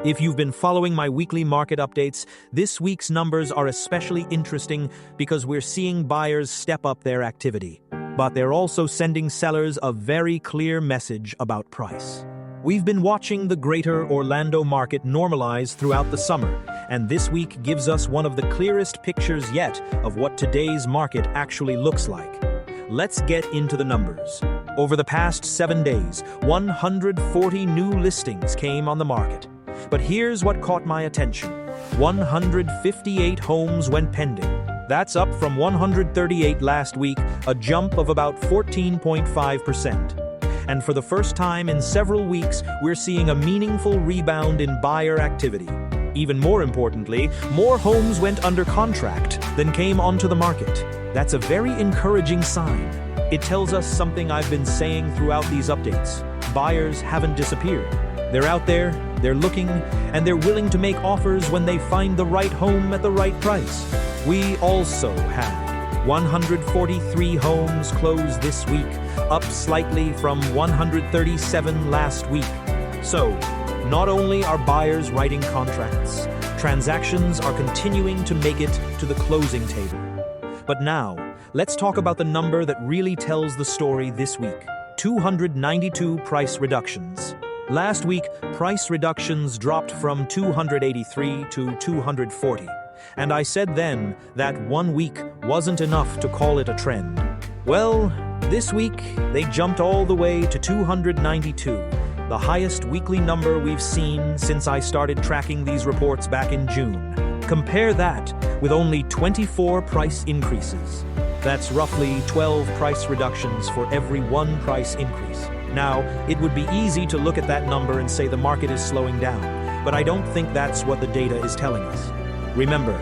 If you've been following my weekly market updates, this week's numbers are especially interesting because we're seeing buyers step up their activity. But they're also sending sellers a very clear message about price. We've been watching the greater Orlando market normalize throughout the summer, and this week gives us one of the clearest pictures yet of what today's market actually looks like. Let's get into the numbers. Over the past 7 days, 140 new listings came on the market. But here's what caught my attention. 158 homes went pending. That's up from 138 last week, a jump of about 14.5%. And for the first time in several weeks, we're seeing a meaningful rebound in buyer activity. Even more importantly, more homes went under contract than came onto the market. That's a very encouraging sign. It tells us something I've been saying throughout these updates. Buyers haven't disappeared. They're out there, they're looking, and they're willing to make offers when they find the right home at the right price. We also had 143 homes close this week, up slightly from 137 last week. So, not only are buyers writing contracts, transactions are continuing to make it to the closing table. But now, let's talk about the number that really tells the story this week. 292 price reductions. Last week, price reductions dropped from 283 to 240. And I said then that 1 week wasn't enough to call it a trend. Well, this week, they jumped all the way to 292, the highest weekly number we've seen since I started tracking these reports back in June. Compare that with only 24 price increases. That's roughly 12 price reductions for every 1 price increase. Now, it would be easy to look at that number and say the market is slowing down, but I don't think that's what the data is telling us. Remember,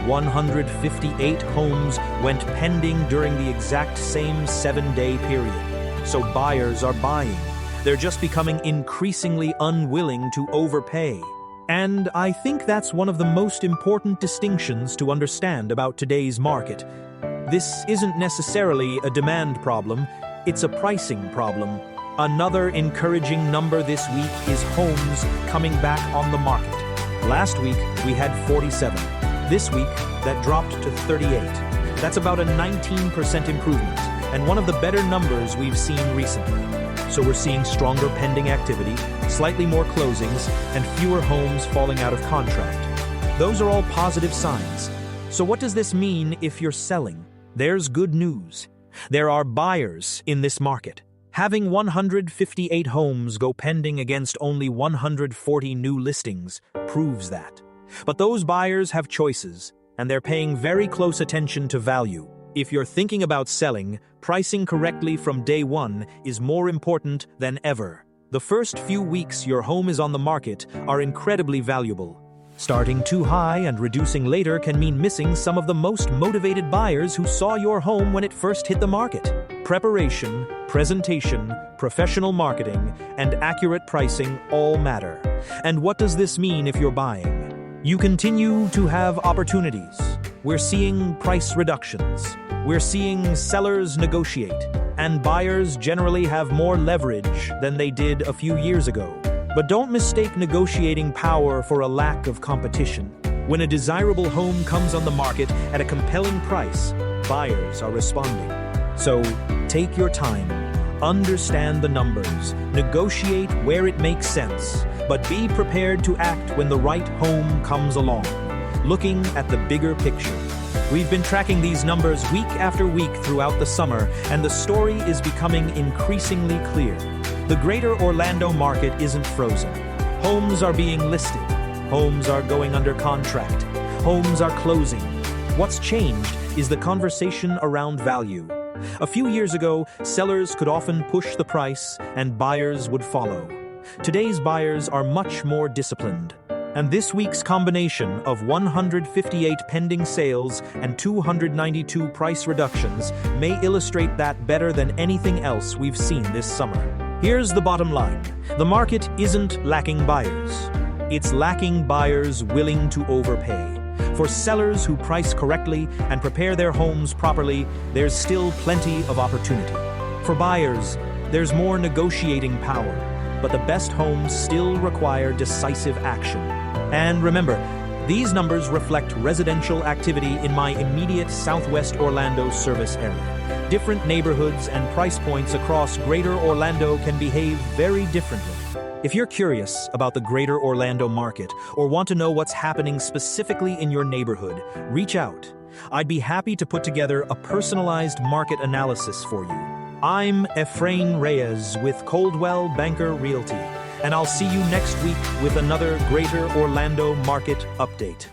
158 homes went pending during the exact same 7-day period. So buyers are buying. They're just becoming increasingly unwilling to overpay. And I think that's one of the most important distinctions to understand about today's market. This isn't necessarily a demand problem, it's a pricing problem. Another encouraging number this week is homes coming back on the market. Last week, we had 47. This week, that dropped to 38. That's about a 19% improvement, and one of the better numbers we've seen recently. So we're seeing stronger pending activity, slightly more closings, and fewer homes falling out of contract. Those are all positive signs. So what does this mean if you're selling? There's good news. There are buyers in this market. Having 158 homes go pending against only 140 new listings proves that. But those buyers have choices, and they're paying very close attention to value. If you're thinking about selling, pricing correctly from day one is more important than ever. The first few weeks your home is on the market are incredibly valuable. Starting too high and reducing later can mean missing some of the most motivated buyers who saw your home when it first hit the market. Preparation, presentation, professional marketing, and accurate pricing all matter. And what does this mean if you're buying? You continue to have opportunities. We're seeing price reductions. We're seeing sellers negotiate. And buyers generally have more leverage than they did a few years ago. But don't mistake negotiating power for a lack of competition. When a desirable home comes on the market at a compelling price, buyers are responding. So, take your time, understand the numbers, negotiate where it makes sense, but be prepared to act when the right home comes along. Looking at the bigger picture. We've been tracking these numbers week after week throughout the summer, and the story is becoming increasingly clear. The greater Orlando market isn't frozen. Homes are being listed. Homes are going under contract. Homes are closing. What's changed is the conversation around value. A few years ago, sellers could often push the price and buyers would follow. Today's buyers are much more disciplined. And this week's combination of 158 pending sales and 292 price reductions may illustrate that better than anything else we've seen this summer. Here's the bottom line. The market isn't lacking buyers. It's lacking buyers willing to overpay. For sellers who price correctly and prepare their homes properly, there's still plenty of opportunity. For buyers, there's more negotiating power, but the best homes still require decisive action. And remember, these numbers reflect residential activity in my immediate Southwest Orlando service area. Different neighborhoods and price points across Greater Orlando can behave very differently. If you're curious about the Greater Orlando market or want to know what's happening specifically in your neighborhood, reach out. I'd be happy to put together a personalized market analysis for you. I'm Efrain Reyes with Coldwell Banker Realty, and I'll see you next week with another Greater Orlando Market Update.